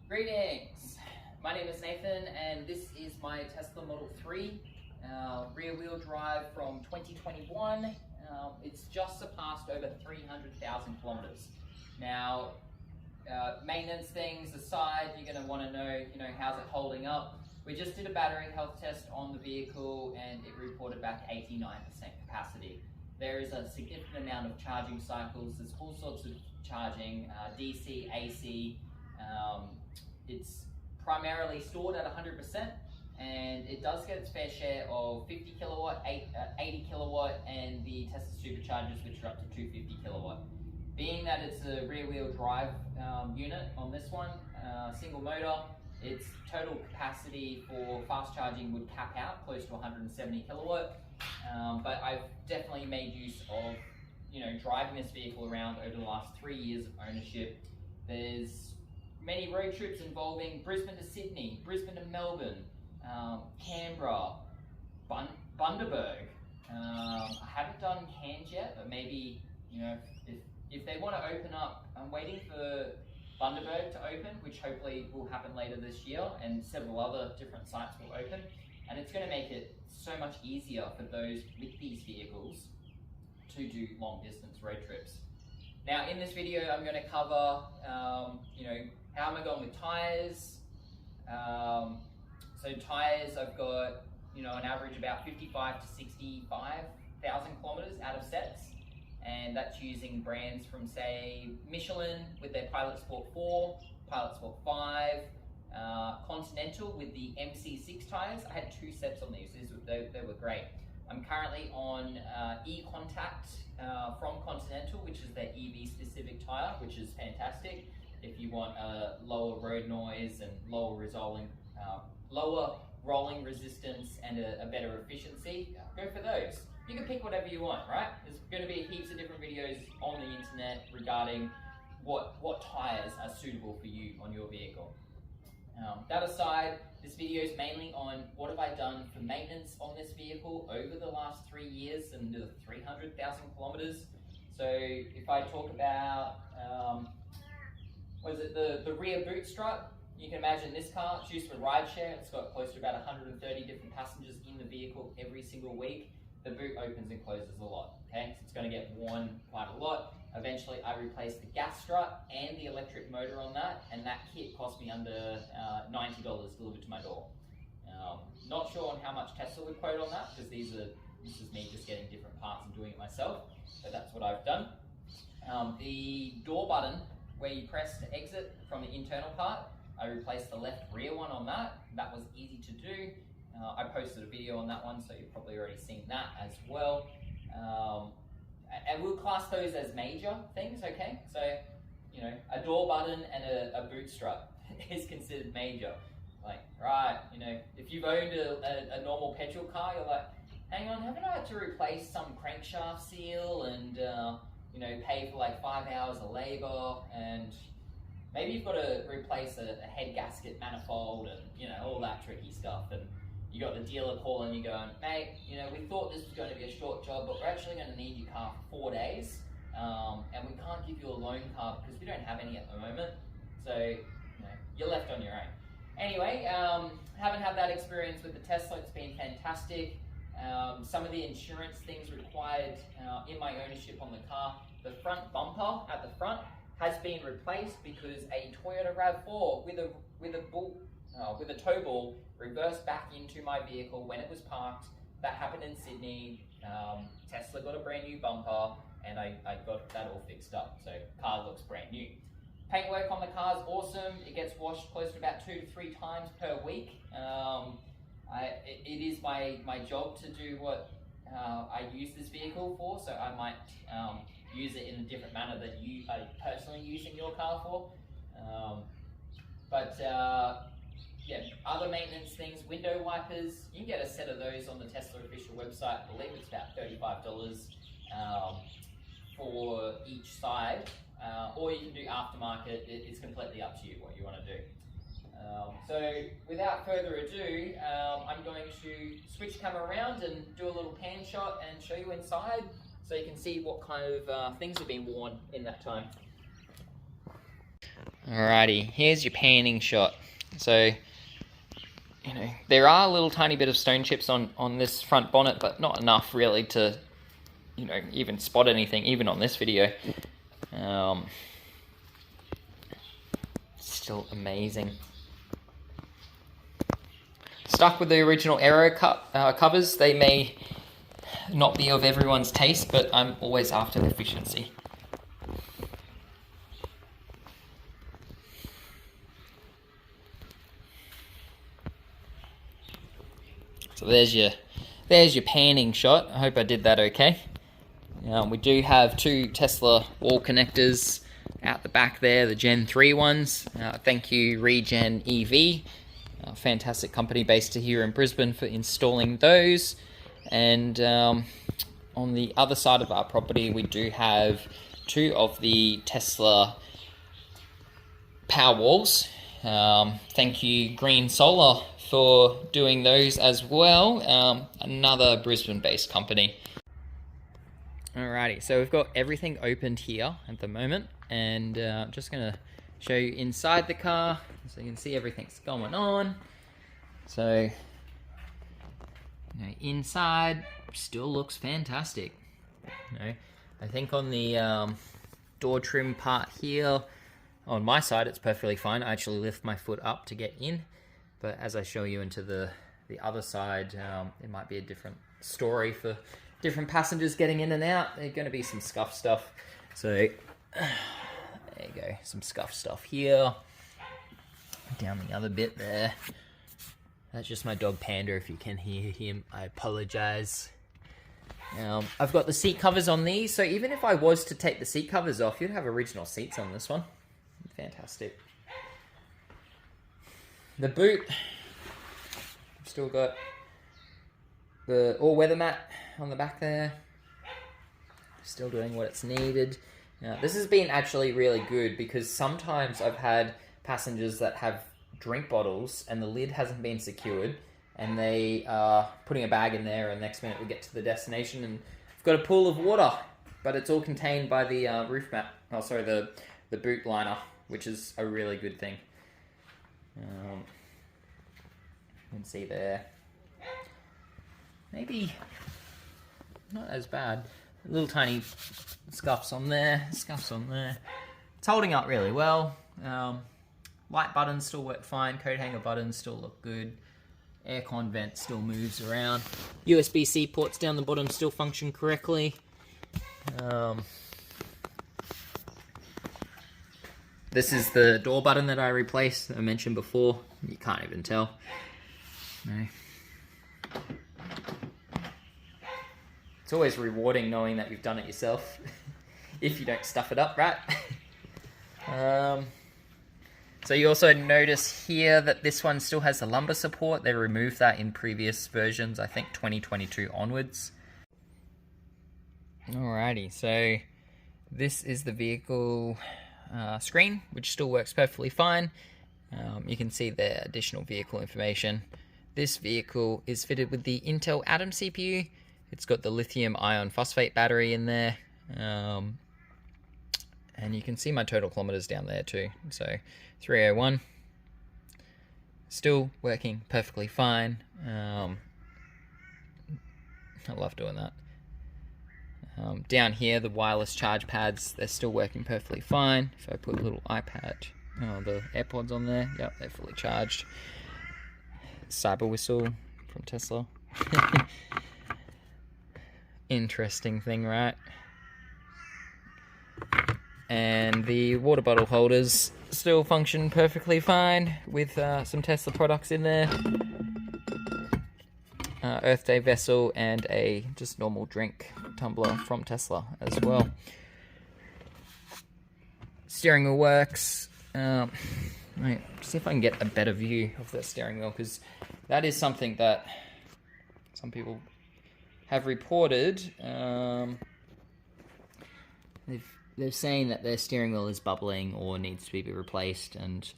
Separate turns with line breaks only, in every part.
Greetings! My name is Nathan and this is my Tesla Model 3 rear wheel drive from 2021. It's just surpassed over 300,000 kilometers. Now, maintenance things aside, you're going to want to know, how's it holding up. We just did a battery health test on the vehicle and it reported back 89% capacity. There is a significant amount of charging cycles. There's all sorts of charging, DC, AC. It's primarily stored at 100% and it does get its fair share of 50 kilowatt, 80 kilowatt and the Tesla superchargers, which are up to 250 kilowatt. Being that it's a rear wheel drive unit on this one, single motor, its total capacity for fast charging would cap out close to 170 kilowatt. But I've definitely made use of driving this vehicle around over the last 3 years of ownership. There's many road trips involving Brisbane to Sydney, Brisbane to Melbourne, Canberra, Bundaberg. I haven't done Cairns yet, but maybe if they want to open up, I'm waiting for Bundaberg to open, which hopefully will happen later this year, and several other different sites will open. And it's going to make it so much easier for those with these vehicles to do long distance road trips. Now in this video I'm going to cover how am I going with tyres. So tyres, I've got an average about 55 to 65,000 kilometers out of sets, and that's using brands from say Michelin with their Pilot Sport 4, Pilot Sport 5, Continental with the MC6 tyres. I had 2 sets on these, they were great. I'm currently on E-Contact from Continental, which is their EV specific tyre, which is fantastic. If you want lower road noise and lower rolling resistance and a better efficiency, go for those. You can pick whatever you want, right? There's going to be heaps of different videos on the internet regarding what tyres are suitable for you on your vehicle. That aside, this video is mainly on what have I done for maintenance on this vehicle over the last 3 years and the 300,000 kilometers. So if I talk about, the rear boot strut, you can imagine this car, it's used for rideshare. It's got close to about 130 different passengers in the vehicle every single week. The boot opens and closes a lot, okay? So it's going to get worn quite a lot. Eventually I replaced the gas strut and the electric motor on that, and that kit cost me under $90 delivered to my door. Not sure on how much Tesla would quote on that, because this is me just getting different parts and doing it myself, so that's what I've done. The door button where you press to exit from the internal part, I replaced the left rear one on that. That was easy to do. I posted a video on that one, so you've probably already seen that as well. And we'll class those as major things, okay? So, a door button and a boot strut is considered major. Like, right, if you've owned a normal petrol car, you're like, hang on, haven't I had to replace some crankshaft seal and, pay for like 5 hours of labor, and maybe you've got to replace a head gasket manifold and, all that tricky stuff. And you got the dealer calling you going, mate, we thought this was going to be a short job, but we're actually going to need your car for 4 days, and we can't give you a loan car because we don't have any at the moment. So, you're left on your own. Anyway, haven't had that experience with the Tesla. It's been fantastic. Some of the insurance things required in my ownership on the car. The front bumper at the front has been replaced because a Toyota RAV4 with a tow ball reversed back into my vehicle when it was parked. That happened in Sydney. Tesla got a brand new bumper and I got that all fixed up, so car looks brand new. Paintwork on the car is awesome. It gets washed close to about 2 to 3 times per week. It is my job to do what I use this vehicle for, so I might use it in a different manner than you are personally using your car for. Yeah, other maintenance things, window wipers, you can get a set of those on the Tesla official website. I believe it's about $35 for each side, or you can do aftermarket. It's completely up to you what you want to do. So without further ado, I'm going to switch camera around and do a little pan shot and show you inside so you can see what kind of things have been worn in that time. Alrighty, here's your panning shot. So, you know, there are a little tiny bit of stone chips on this front bonnet, but not enough really to, you know, even spot anything, even on this video. Still amazing. Stuck with the original Aero covers. They may not be of everyone's taste, but I'm always after efficiency. So there's your panning shot. I hope I did that okay. We do have 2 Tesla wall connectors out the back there, the Gen 3 ones. Thank you Regen EV, a fantastic company based here in Brisbane, for installing those. And on the other side of our property, we do have 2 of the Tesla power walls. Thank you Green Solar for doing those as well. Another Brisbane-based company. Alrighty, so we've got everything opened here at the moment, and I'm just going to show you inside the car so you can see everything's going on. So, you know, inside still looks fantastic. You know, I think on the door trim part here, on my side, it's perfectly fine. I actually lift my foot up to get in, but as I show you into the other side, it might be a different story for different passengers getting in and out. There's going to be some scuff stuff. So, there you go, some scuff stuff here. Down the other bit there. That's just my dog Panda, if you can hear him. I apologize. I've got the seat covers on these, so even if I was to take the seat covers off, you'd have original seats on this one. Fantastic. The boot, still got the all-weather mat on the back there. Still doing what it's needed. Now, this has been actually really good, because sometimes I've had passengers that have drink bottles and the lid hasn't been secured, and they are putting a bag in there, and next minute we get to the destination and we've got a pool of water, but it's all contained by the roof mat. Oh, sorry, the boot liner, which is a really good thing. You can see there. Maybe not as bad. Little tiny scuffs on there, It's holding up really well. Light buttons still work fine. Coat hanger buttons still look good. Aircon vent still moves around. USB-C ports down the bottom still function correctly. This is the door button that I replaced, I mentioned before. You can't even tell. No. It's always rewarding knowing that you've done it yourself, if you don't stuff it up, right? So you also notice here that this one still has the lumbar support. They removed that in previous versions, I think 2022 onwards. Alrighty, so this is the vehicle screen, which still works perfectly fine. You can see the additional vehicle information. This vehicle is fitted with the Intel Atom CPU. It's got the lithium iron phosphate battery in there. And you can see my total kilometers down there too. So 301. Still working perfectly fine. I love doing that. Down here, the wireless charge pads, they're still working perfectly fine. If I put a little iPad, the AirPods on there, yep, they're fully charged. Cyber whistle from Tesla. Interesting thing, right? And the water bottle holders still function perfectly fine with some Tesla products in there. Earth Day vessel and a just normal drink tumbler from Tesla as well. Steering wheel works. Right, see if I can get a better view of the steering wheel, because that is something that some people have reported. They're saying that their steering wheel is bubbling or needs to be replaced, and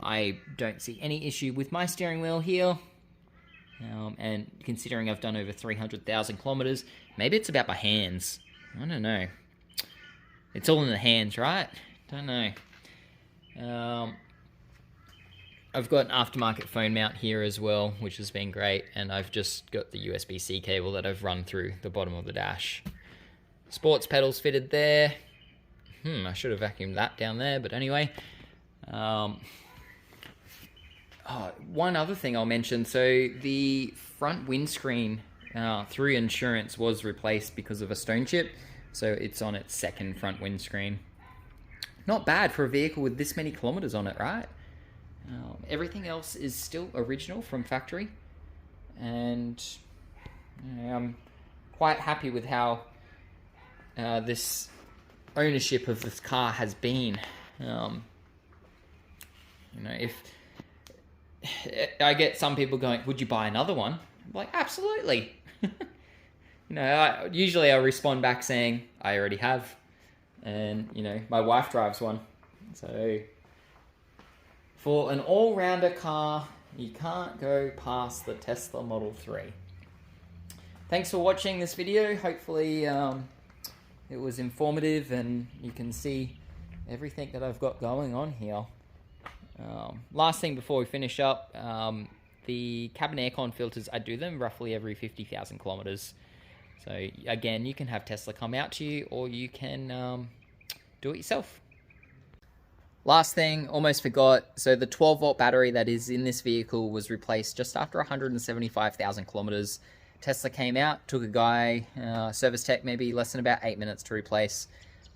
I don't see any issue with my steering wheel here. And considering I've done over 300,000 kilometers, maybe it's about my hands. I don't know. It's all in the hands, right? Don't know.
I've got an aftermarket phone mount here as well, which has been great, and I've just got the USB-C cable that I've run through the bottom of the dash. Sports pedals fitted there. I should have vacuumed that down there, but anyway. One other thing I'll mention, so the front windscreen through insurance was replaced because of a stone chip, so it's on its second front windscreen. Not bad for a vehicle with this many kilometers on it, right? Everything else is still original from factory, and I'm quite happy with how this ownership of this car has been. If I get some people going, would you buy another one? I'm like, absolutely. Usually I'll respond back saying, I already have. And, my wife drives one. So, for an all-rounder car, you can't go past the Tesla Model 3. Thanks for watching this video. Hopefully, it was informative and you can see everything that I've got going on here. Last thing before we finish up, the cabin aircon filters, I do them roughly every 50,000 kilometers. So again, you can have Tesla come out to you, or you can do it yourself. Last thing, almost forgot. So the 12 volt battery that is in this vehicle was replaced just after 175,000 kilometers. Tesla came out, took a guy, service tech, maybe less than about 8 minutes to replace.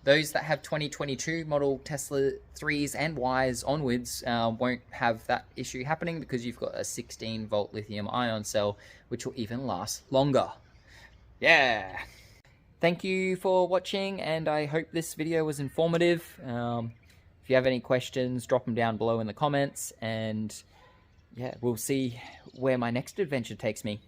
Those that have 2022 model Tesla 3s and Ys onwards won't have that issue happening because you've got a 16 volt lithium ion cell, which will even last longer. Yeah. Thank you for watching, and I hope this video was informative. If you have any questions, drop them down below in the comments, and yeah, we'll see where my next adventure takes me.